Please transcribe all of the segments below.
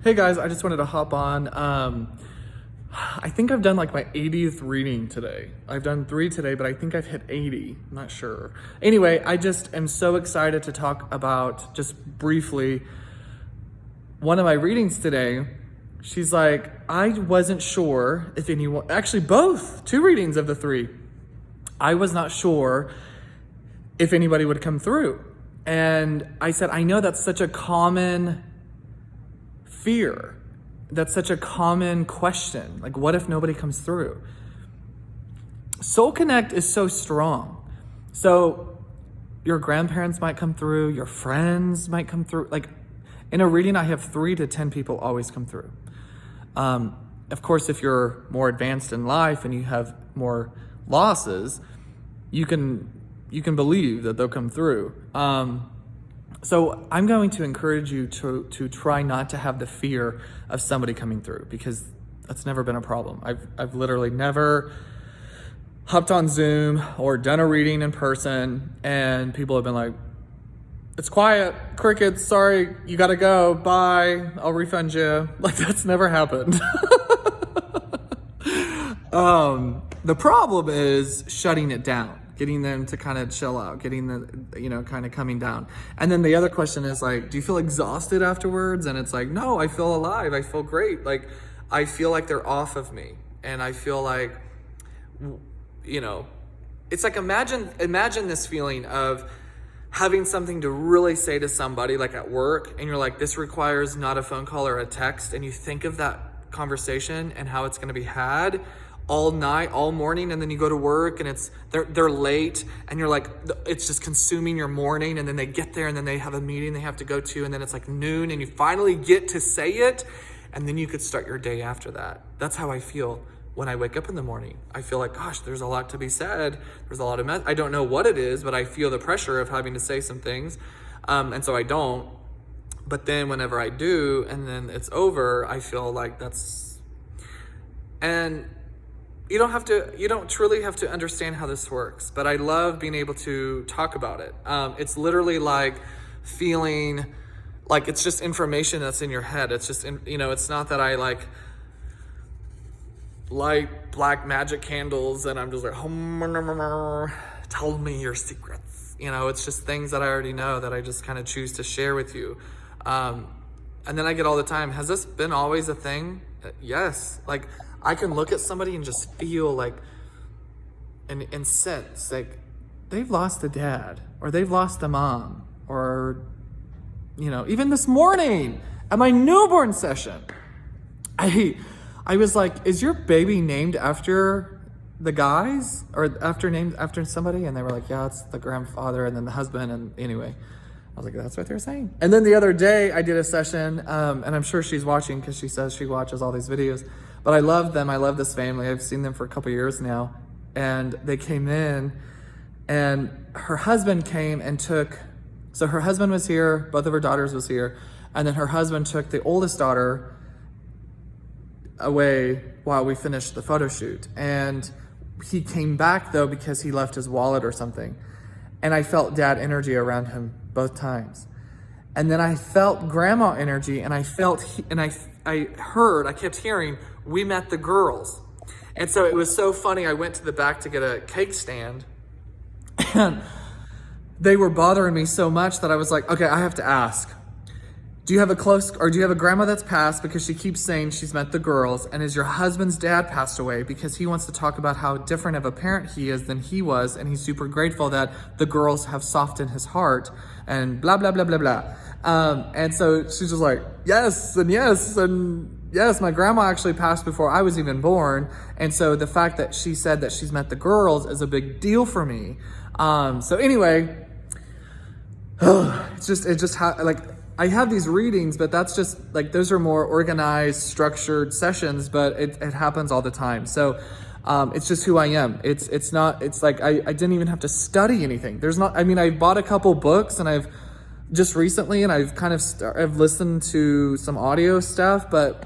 Hey guys, I just wanted to hop on. I think I've done like my 80th reading today. I've done 3 today, but I think I've hit 80. I'm not sure. Anyway, I just am so excited to talk about, just briefly, one of my readings today. She's like, I wasn't sure if anyone, actually both, 2 readings of the 3. I was not sure if anybody would come through. And I said, I know that's such a common fear. That's such a common question. Like, what if nobody comes through? Soul Connect is so strong. So your grandparents might come through, your friends might come through. Like in a reading, I have 3 to 10 people always come through. Of course, if you're more advanced in life and you have more losses, you can believe that they'll come through. So I'm going to encourage you to try not to have the fear of somebody coming through, because that's never been a problem. I've literally never hopped on Zoom or done a reading in person and people have been like, it's quiet, crickets, sorry, you gotta go, bye, I'll refund you. Like, that's never happened. The problem is shutting it down, getting them to kind of chill out, getting the, kind of coming down. And then the other question is like, do you feel exhausted afterwards? And it's like, no, I feel alive. I feel great. Like, I feel like they're off of me. And I feel like, it's like, imagine this feeling of having something to really say to somebody, like at work, and you're like, this requires not a phone call or a text. And you think of that conversation and how it's going to be had all night, all morning, and then you go to work and they're late and you're like, it's just consuming your morning, and then they get there and then they have a meeting they have to go to, and then it's like noon and you finally get to say it, and then you could start your day after that. That's how I feel when I wake up in the morning. I feel like, gosh, there's a lot to be said. There's a lot of I don't know what it is, but I feel the pressure of having to say some things. And so I don't. But then whenever I do, and then it's over, I feel like and you don't truly have to understand how this works, but I love being able to talk about it. It's literally like feeling like it's just information that's in your head. It's just, it's not that I light black magic candles and I'm just like, tell me your secrets. It's just things that I already know that I just kind of choose to share with you. And then I get all the time, has this been always a thing? Yes. Like, I can look at somebody and just feel like, and sense like they've lost a dad, or they've lost a mom, or, even this morning at my newborn session, I was like, is your baby named after the guys, or named after somebody? And they were like, yeah, it's the grandfather and then the husband. And anyway, I was like, that's what they're saying. And then the other day I did a session, and I'm sure she's watching because she says she watches all these videos, but I love them. I love this family. I've seen them for a couple years now. And they came in, and her husband came and so her husband was here, both of her daughters was here. And then her husband took the oldest daughter away while we finished the photo shoot. And he came back though, because he left his wallet or something. And I felt dad energy around him both times. And then I felt grandma energy, and I kept hearing, we met the girls. And so it was so funny. I went to the back to get a cake stand, and they were bothering me so much that I was like, okay, I have to ask, do you have a grandma that's passed, because she keeps saying she's met the girls? And is your husband's dad passed away, because he wants to talk about how different of a parent he is than he was, and he's super grateful that the girls have softened his heart, and blah, blah, blah, blah, blah. And so she's just like, yes, and yes, and yes, my grandma actually passed before I was even born. And so the fact that she said that she's met the girls is a big deal for me. So anyway, I have these readings, but that's just like, those are more organized, structured sessions, but it happens all the time. So it's just who I am. It's like, I didn't even have to study anything. I bought a couple books, and I've just recently, and I've kind of I've listened to some audio stuff, but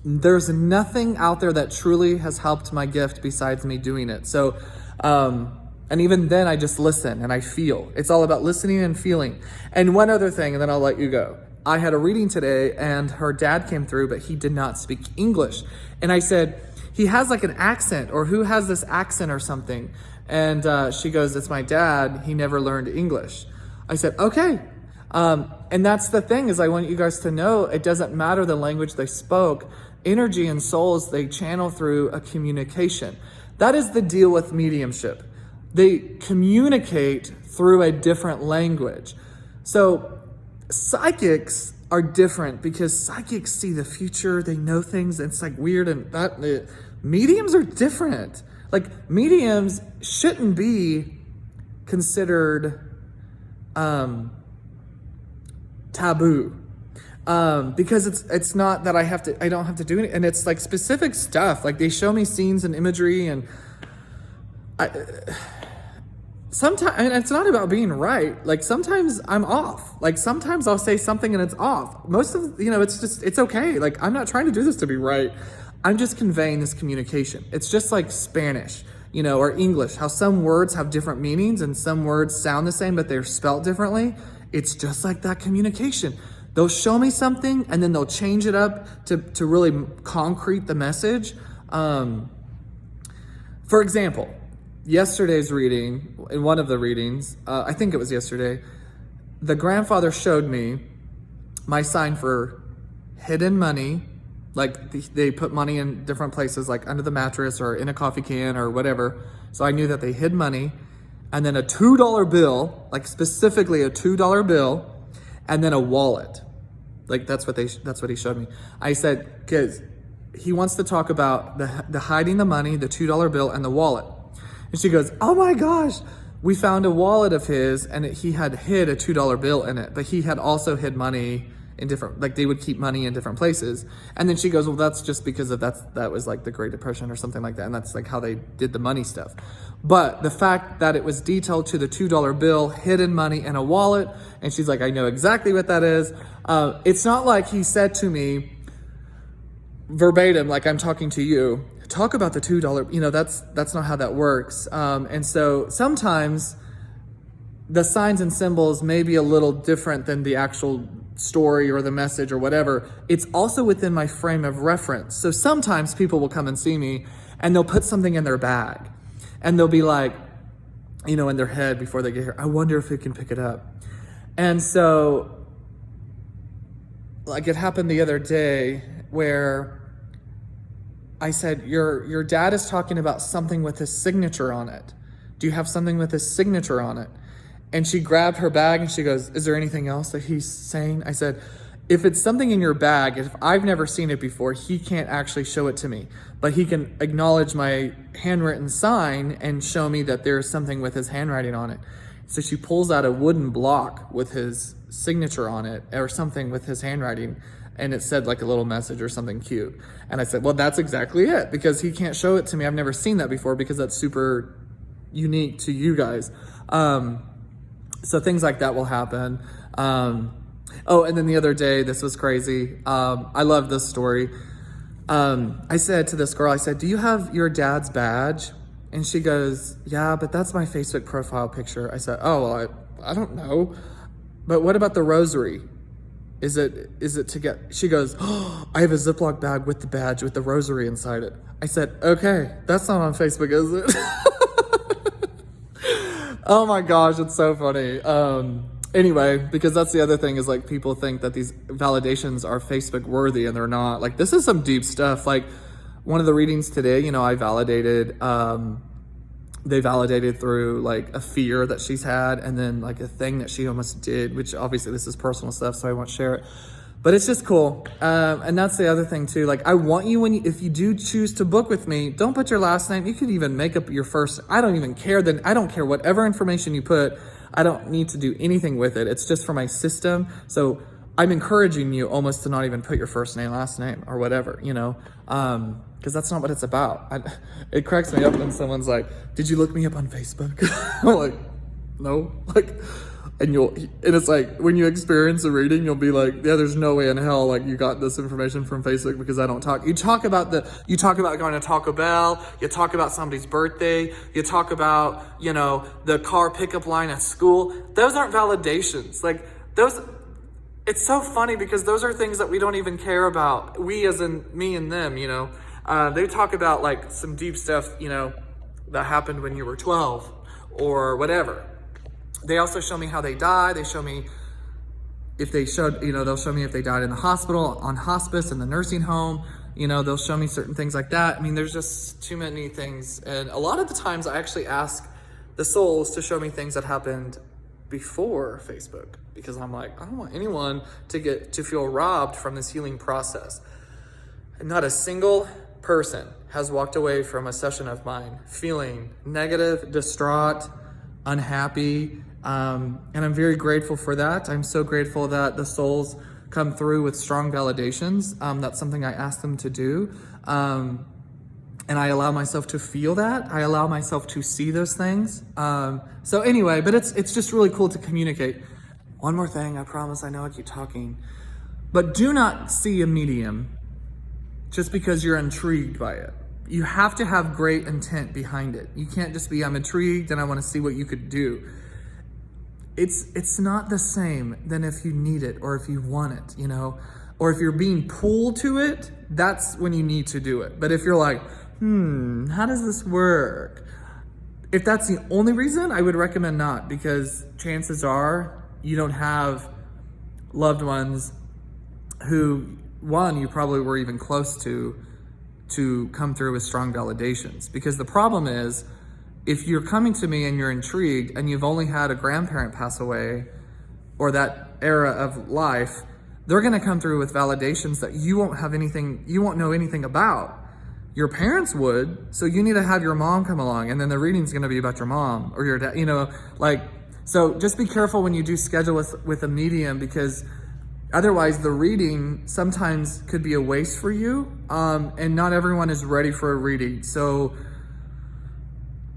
there's nothing out there that truly has helped my gift besides me doing it. So, and even then I just listen and I feel. It's all about listening and feeling. And one other thing, and then I'll let you go. I had a reading today and her dad came through, but he did not speak English. And I said, he has like an accent, or who has this accent or something? And she goes, it's my dad. He never learned English. I said, okay. And that's the thing, is I want you guys to know, it doesn't matter the language they spoke. Energy and souls, they channel through a communication. That is the deal with mediumship. They communicate through a different language. So psychics are different because psychics see the future, they know things, and it's like weird. And mediums are different. Like, mediums shouldn't be considered taboo, because it's not that I don't have to do it, and it's like specific stuff. Like, they show me scenes and imagery, and sometimes, and it's not about being right. Like, sometimes I'm off. Like, sometimes I'll say something and it's off. Most of, it's okay. Like, I'm not trying to do this to be right. I'm just conveying this communication. It's just like Spanish, or English, how some words have different meanings and some words sound the same, but they're spelt differently. It's just like that communication. They'll show me something and then they'll change it up to really concrete the message. For example, yesterday's reading, in one of the readings, I think it was yesterday, the grandfather showed me my sign for hidden money. Like, they put money in different places, like under the mattress or in a coffee can or whatever. So I knew that they hid money. And then a $2 bill, like specifically a $2 bill, and then a wallet. Like, that's what he showed me. I said, kids, he wants to talk about the hiding the money, the $2 bill, and the wallet. And she goes, oh my gosh, we found a wallet of his, and he had hid a $2 bill in it, but he had also hid money in different, like, they would keep money in different places. And then she goes, well, that's just because of that was like the Great Depression or something like that. And that's like how they did the money stuff. But the fact that it was detailed to the $2 bill, hidden money, and a wallet, and she's like, I know exactly what that is. It's not like he said to me verbatim, like I'm talking to you, talk about the $2, that's not how that works. And so sometimes the signs and symbols may be a little different than the actual story or the message or whatever. It's also within my frame of reference. So sometimes people will come and see me and they'll put something in their bag and they'll be like, in their head before they get here, I wonder if it can pick it up. And so, like, it happened the other day where I said, your dad is talking about something with his signature on it. Do you have something with his signature on it? And she grabbed her bag and she goes, is there anything else that he's saying? I said, if it's something in your bag, if I've never seen it before, he can't actually show it to me, but he can acknowledge my handwritten sign and show me that there's something with his handwriting on it. So she pulls out a wooden block with his signature on it, or something with his handwriting, and it said like a little message or something cute. And I said, well, that's exactly it, because he can't show it to me. I've never seen that before, because that's super unique to you guys. So things like that will happen. Oh, and then the other day, this was crazy. I love this story. I said to this girl, I said, do you have your dad's badge? And she goes, yeah, but that's my Facebook profile picture. I said, oh, well, I don't know. But what about the rosary? Is it to get, she goes, oh, I have a Ziploc bag with the badge with the rosary inside it. I said, okay, that's not on Facebook, is it? Oh my gosh, it's so funny. Anyway, because that's the other thing, is like, people think that these validations are Facebook worthy, and they're not. Like, this is some deep stuff. Like, one of the readings today, I validated, they validated through like a fear that she's had, and then like a thing that she almost did, which obviously this is personal stuff, so I won't share it. But it's just cool. And that's the other thing too. Like, I want you, if you do choose to book with me, don't put your last name. You could even make up your first. I don't even care. Then I don't care whatever information you put. I don't need to do anything with it. It's just for my system. So I'm encouraging you almost to not even put your first name, last name, or whatever, because that's not what it's about. It cracks me up when someone's like, did you look me up on Facebook? I'm like, no. Like, and it's like, when you experience a reading, you'll be like, yeah, there's no way in hell, like, you got this information from Facebook, because I don't talk. You talk about going to Taco Bell, you talk about somebody's birthday, you talk about, the car pickup line at school. Those aren't validations. Like, those, it's so funny because those are things that we don't even care about. We as in me and them, you know. They talk about like some deep stuff, you know, that happened when you were 12 or whatever. They also show me how they die. They show me if they showed, you know, they'll show me if they died in the hospital, on hospice, in the nursing home. You know, they'll show me certain things like that. I mean, there's just too many things. And a lot of the times I actually ask the souls to show me things that happened before Facebook, because I'm like, I don't want anyone to feel robbed from this healing process. And not a single person has walked away from a session of mine feeling negative, distraught, unhappy. And I'm very grateful for that. I'm so grateful that the souls come through with strong validations. That's something I ask them to do. And I allow myself to feel that. I allow myself to see those things. So anyway, but it's just really cool to communicate. One more thing, I promise, I know I keep talking. But do not see a medium just because you're intrigued by it. You have to have great intent behind it. You can't just be, I'm intrigued and I want to see what you could do. It's not the same than if you need it or if you want it, you know, or if you're being pulled to it, that's when you need to do it. But if you're like, how does this work? If that's the only reason, I would recommend not, because chances are you don't have loved ones who, one, you probably were even close to come through with strong validations. Because the problem is, if you're coming to me and you're intrigued and you've only had a grandparent pass away or that era of life, they're going to come through with validations that you won't know anything about. Your parents would, so you need to have your mom come along, and then the reading's going to be about your mom or your dad, you know, like, so just be careful when you do schedule with a medium, because otherwise the reading sometimes could be a waste for you, and not everyone is ready for a reading. So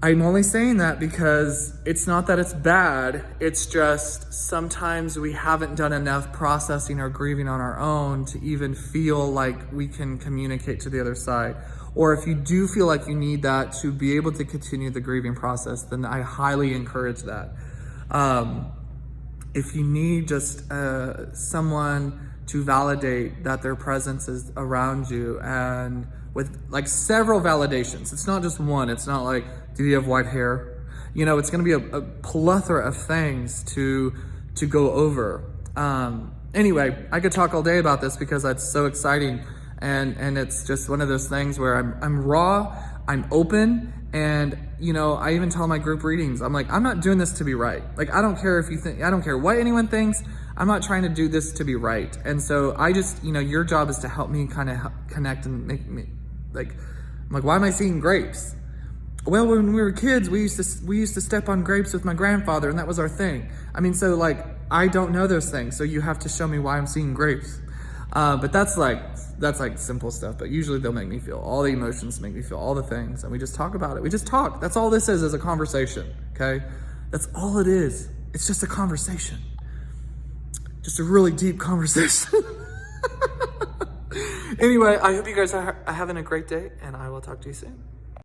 I'm only saying that because it's not that it's bad, it's just sometimes we haven't done enough processing or grieving on our own to even feel like we can communicate to the other side. Or if you do feel like you need that to be able to continue the grieving process, then I highly encourage that. If you need just someone to validate that their presence is around you, and with like several validations, it's not just one, it's not like, do you have white hair? You know, it's going to be a plethora of things to go over. Anyway, I could talk all day about this because that's so exciting. And it's just one of those things where I'm raw, I'm open, and you know, I even tell my group readings, I'm like, I'm not doing this to be right. Like, I don't care if you think, I don't care what anyone thinks, I'm not trying to do this to be right. And so I just, you know, your job is to help me kind of connect and make me, like, I'm like, why am I seeing grapes? Well, when we were kids, we used to step on grapes with my grandfather, and that was our thing. I mean, so like, I don't know those things, so you have to show me why I'm seeing grapes. But that's like simple stuff, but usually they'll make me feel all the emotions, make me feel all the things, and we just talk about it. We just talk. That's all this is a conversation, okay? That's all it is. It's just a conversation. Just a really deep conversation. Anyway, I hope you guys are having a great day, and I will talk to you soon.